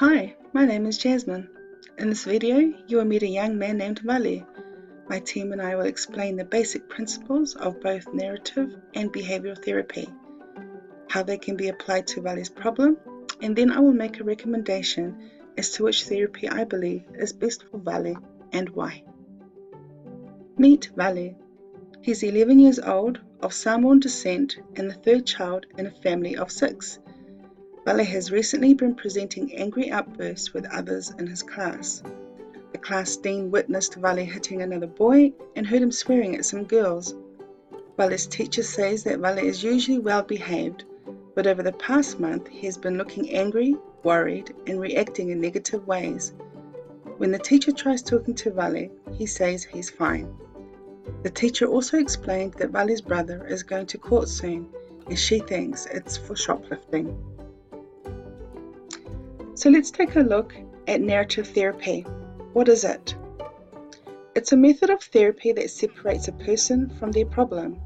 Hi, my name is Jasmine. In this video, you will meet a young man named Vale. My team and I will explain the basic principles of both narrative and behavioural therapy, how they can be applied to Vale's problem, and then I will make a recommendation as to which therapy I believe is best for Vale and why. Meet Vale. He's 11 years old, of Samoan descent, and the third child in a family of 6. Vale has recently been presenting angry outbursts with others in his class. The class dean witnessed Vale hitting another boy and heard him swearing at some girls. Vale's teacher says that Vale is usually well behaved, but over the past month he has been looking angry, worried, and reacting in negative ways. When the teacher tries talking to Vale, he says he's fine. The teacher also explained that Vale's brother is going to court soon, and she thinks it's for shoplifting. So let's take a look at narrative therapy. What is it? It's a method of therapy that separates a person from their problem.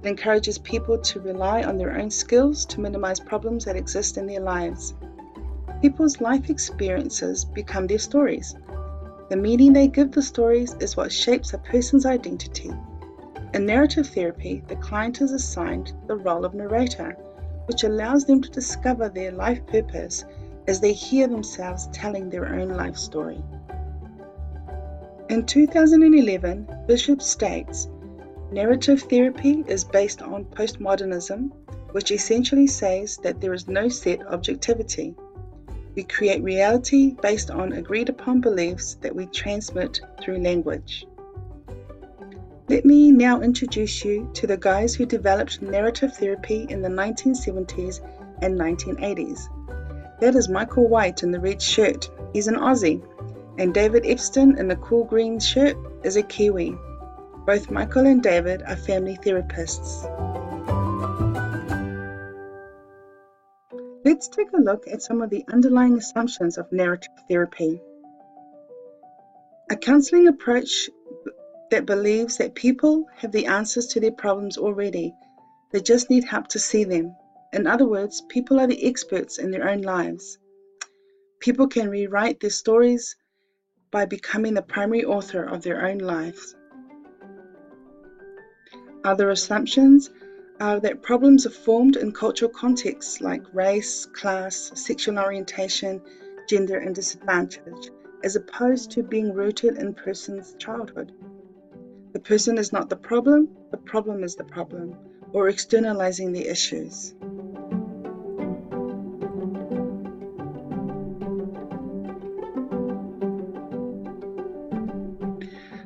It encourages people to rely on their own skills to minimize problems that exist in their lives. People's life experiences become their stories. The meaning they give the stories is what shapes a person's identity. In narrative therapy, the client is assigned the role of narrator, which allows them to discover their life purpose as they hear themselves telling their own life story. In 2011, Bishop states, narrative therapy is based on postmodernism, which essentially says that there is no set objectivity. We create reality based on agreed upon beliefs that we transmit through language. Let me now introduce you to the guys who developed narrative therapy in the 1970s and 1980s. That is Michael White in the red shirt, he's an Aussie, and David Epstein in the cool green shirt is a Kiwi. Both Michael and David are family therapists. Let's take a look at some of the underlying assumptions of narrative therapy. A counselling approach that believes that people have the answers to their problems already, they just need help to see them. In other words, people are the experts in their own lives. People can rewrite their stories by becoming the primary author of their own lives. Other assumptions are that problems are formed in cultural contexts like race, class, sexual orientation, gender, and disadvantage, as opposed to being rooted in a person's childhood. The person is not the problem is the problem, or externalizing the issues.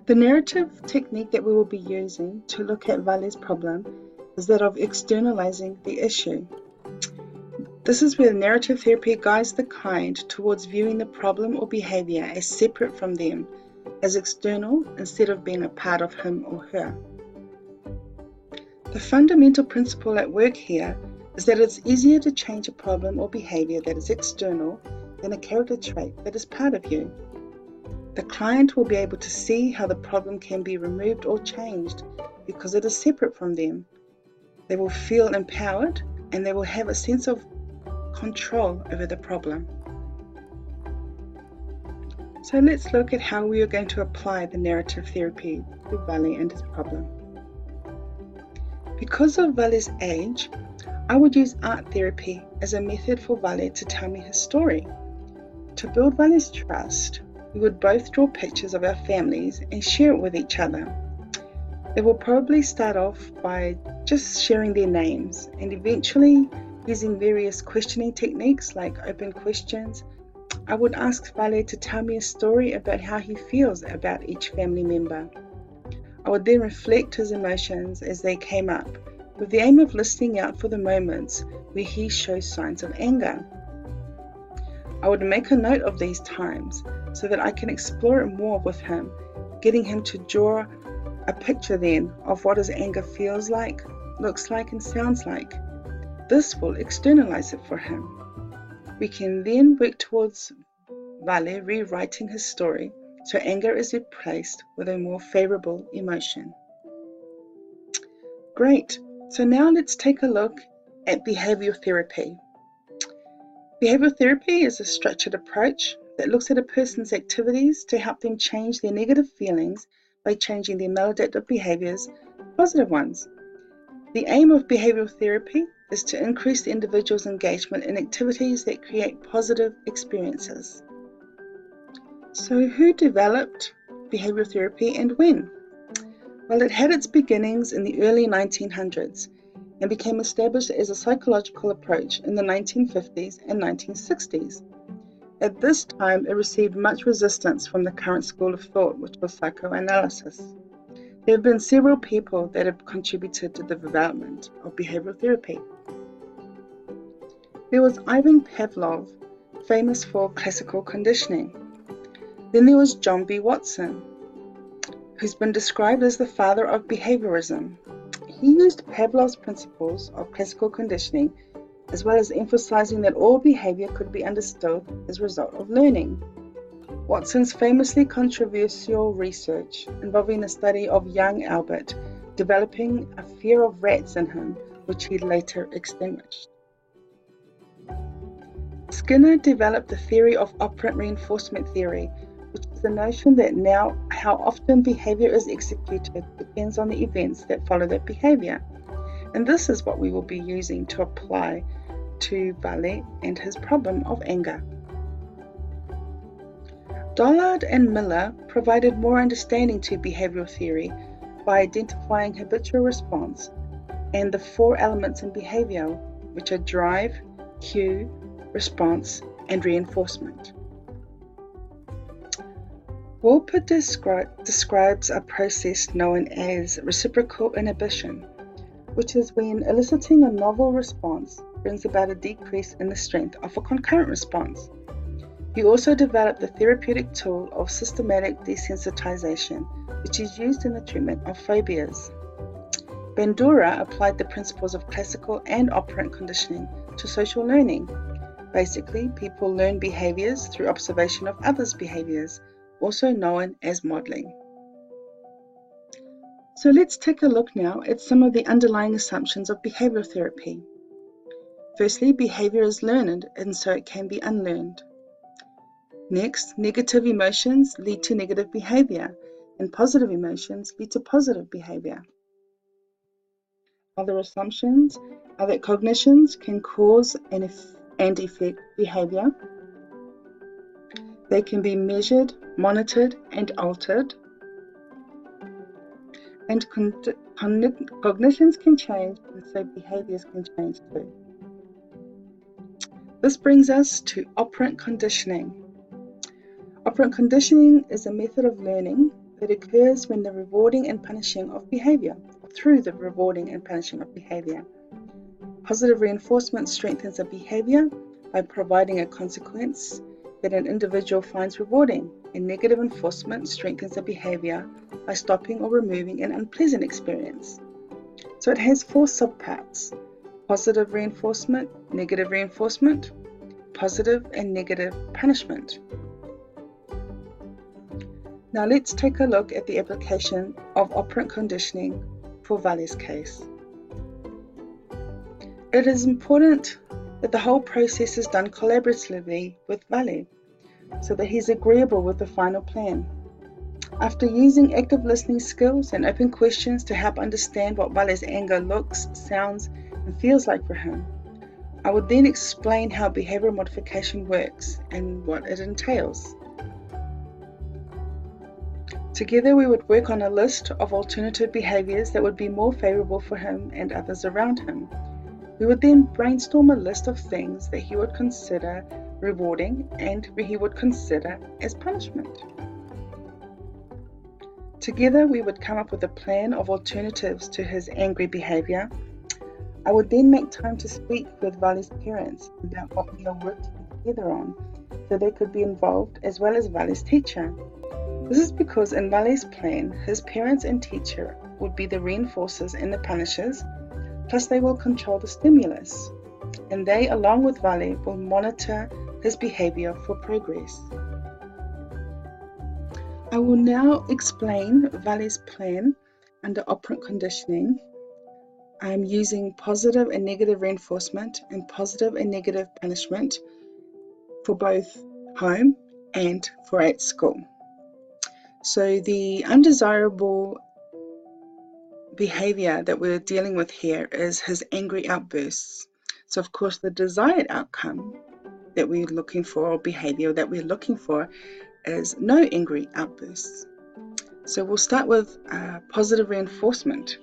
The narrative technique that we will be using to look at Vale's problem is that of externalizing the issue. This is where narrative therapy guides the client towards viewing the problem or behavior as separate from them, as external instead of being a part of him or her. The fundamental principle at work here is that it's easier to change a problem or behavior that is external than a character trait that is part of you. The client will be able to see how the problem can be removed or changed because it is separate from them. They will feel empowered and they will have a sense of control over the problem. So let's look at how we are going to apply the narrative therapy to Vale and his problem. Because of Vale's age, I would use art therapy as a method for Vale to tell me his story. To build Vale's trust, we would both draw pictures of our families and share it with each other. They will probably start off by just sharing their names and eventually using various questioning techniques like open questions. I would ask Vale to tell me a story about how he feels about each family member. I would then reflect his emotions as they came up with the aim of listening out for the moments where he shows signs of anger. I would make a note of these times so that I can explore it more with him, getting him to draw a picture then of what his anger feels like, looks like, and sounds like. This will externalize it for him. We can then work towards Vale rewriting his story so anger is replaced with a more favorable emotion. Great, so now let's take a look at behavioral therapy. Behavioural therapy is a structured approach that looks at a person's activities to help them change their negative feelings by changing their maladaptive behaviours to positive ones. The aim of behavioural therapy is to increase the individual's engagement in activities that create positive experiences. So, who developed behavioural therapy and when? Well, it had its beginnings in the early 1900s and became established as a psychological approach in the 1950s and 1960s. At this time, it received much resistance from the current school of thought, which was psychoanalysis. There have been several people that have contributed to the development of behavioural therapy. There was Ivan Pavlov, famous for classical conditioning. Then there was John B. Watson, who's been described as the father of behaviourism. He used Pavlov's principles of classical conditioning, as well as emphasizing that all behavior could be understood as a result of learning. Watson's famously controversial research involving the study of young Albert developing a fear of rats in him, which he later extinguished. Skinner developed the theory of operant reinforcement theory, which is the notion that now how often behavior is executed depends on the events that follow that behavior. And this is what we will be using to apply to Vale and his problem of anger. Dollard and Miller provided more understanding to behavioral theory by identifying habitual response and the four elements in behavior, which are drive, cue, response, and reinforcement. Wolper describes a process known as reciprocal inhibition, which is when eliciting a novel response brings about a decrease in the strength of a concurrent response. He also developed the therapeutic tool of systematic desensitization, which is used in the treatment of phobias. Bandura applied the principles of classical and operant conditioning to social learning. Basically, people learn behaviors through observation of others' behaviors, also known as modeling. So let's take a look now at some of the underlying assumptions of behavioral therapy. Firstly, behavior is learned, and so it can be unlearned. Next, negative emotions lead to negative behavior, and positive emotions lead to positive behavior. Other assumptions are that cognitions can cause and affect behavior. They can be measured, monitored, and altered. And cognitions can change, and so behaviors can change too. This brings us to operant conditioning. Operant conditioning is a method of learning that occurs when the rewarding and punishing of behavior, through the rewarding and punishing of behavior. Positive reinforcement strengthens a behavior by providing a consequence that an individual finds rewarding, and negative enforcement strengthens a behavior by stopping or removing an unpleasant experience. So it has four subparts: positive reinforcement, positive and negative punishment. Now let's take a look at the application of operant conditioning for Vale's case. It is important that the whole process is done collaboratively with Vale, so that he's agreeable with the final plan. After using active listening skills and open questions to help understand what Vale's anger looks, sounds, and feels like for him, I would then explain how behavioral modification works and what it entails. Together we would work on a list of alternative behaviors that would be more favorable for him and others around him. We would then brainstorm a list of things that he would consider rewarding and he would consider as punishment. Together we would come up with a plan of alternatives to his angry behavior. I would then make time to speak with Vale's parents about what we are working together on, so they could be involved, as well as Vale's teacher. This is because in Vale's plan, his parents and teacher would be the reinforcers and the punishers, plus they will control the stimulus, and they, along with Vale, will monitor his behavior for progress. I will now explain Vale's plan under operant conditioning. I am using positive and negative reinforcement and positive and negative punishment for both home and for at school. So the undesirable behavior that we're dealing with here is his angry outbursts. So of course the desired outcome that we're looking for, or behavior that we're looking for, is no angry outbursts. So we'll start with positive reinforcement.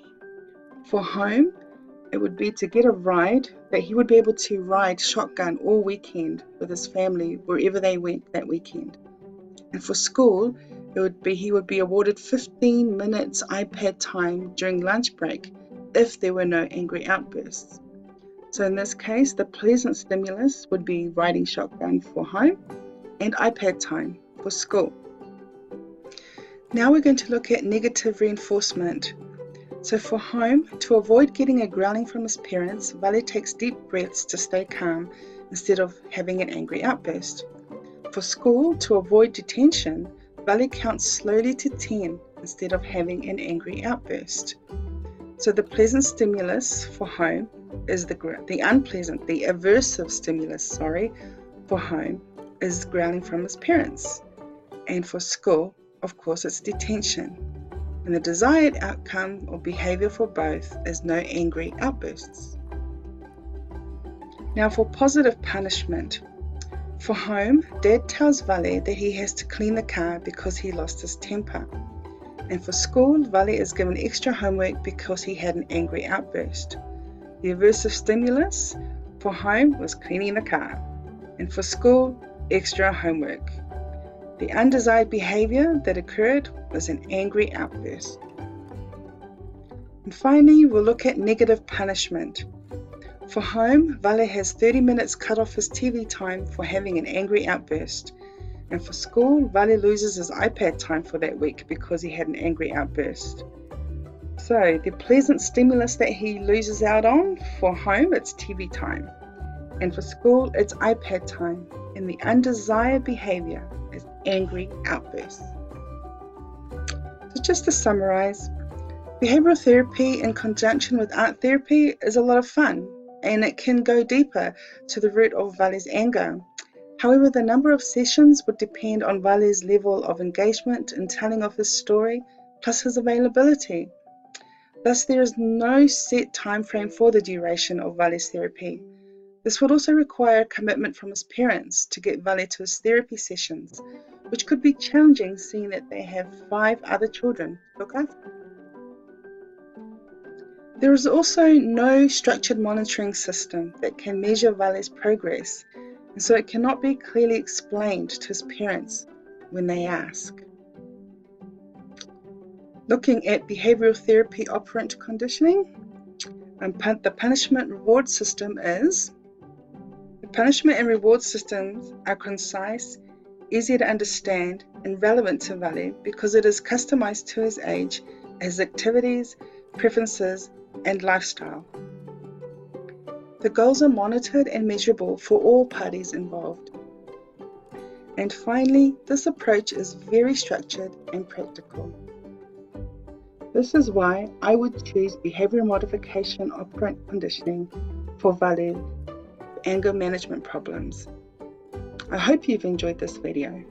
For home, it would be to get a ride, that he would be able to ride shotgun all weekend with his family wherever they went that weekend. And for school, it would be he would be awarded 15 minutes iPad time during lunch break if there were no angry outbursts. So in this case, the pleasant stimulus would be riding shotgun for home and iPad time for school. Now we're going to look at negative reinforcement. So for home, to avoid getting a growling from his parents, Vale takes deep breaths to stay calm instead of having an angry outburst. For school, to avoid detention, Vale counts slowly to 10 instead of having an angry outburst. So the pleasant stimulus for home is the aversive stimulus, for home is growling from his parents. And for school, of course, it's detention. And the desired outcome or behavior for both is no angry outbursts. Now for positive punishment. For home, Dad tells Vale that he has to clean the car because he lost his temper. And for school, Vale is given extra homework because he had an angry outburst. The aversive stimulus for home was cleaning the car. And for school, extra homework. The undesired behavior that occurred was an angry outburst. And finally, we'll look at negative punishment. For home, Vale has 30 minutes cut off his TV time for having an angry outburst. And for school, Vale loses his iPad time for that week because he had an angry outburst. So the pleasant stimulus that he loses out on, for home, it's TV time. And for school, it's iPad time. And the undesired behavior is angry outbursts. So just to summarize, behavioral therapy in conjunction with art therapy is a lot of fun, and it can go deeper to the root of Vale's anger. However, the number of sessions would depend on Vale's level of engagement in telling of his story, plus his availability. Thus, there is no set time frame for the duration of Vale's therapy. This would also require a commitment from his parents to get Vale to his therapy sessions, which could be challenging seeing that they have 5 other children to look after. There is also no structured monitoring system that can measure Vale's progress, and so it cannot be clearly explained to his parents when they ask. Looking at behavioral therapy operant conditioning, the punishment reward system is: the punishment and reward systems are concise, easy to understand, and relevant to Vale because it is customized to his age, his activities, preferences, and lifestyle. The goals are monitored and measurable for all parties involved. And finally, this approach is very structured and practical. This is why I would choose behavioral modification operant conditioning for Vale's anger management problems. I hope you've enjoyed this video.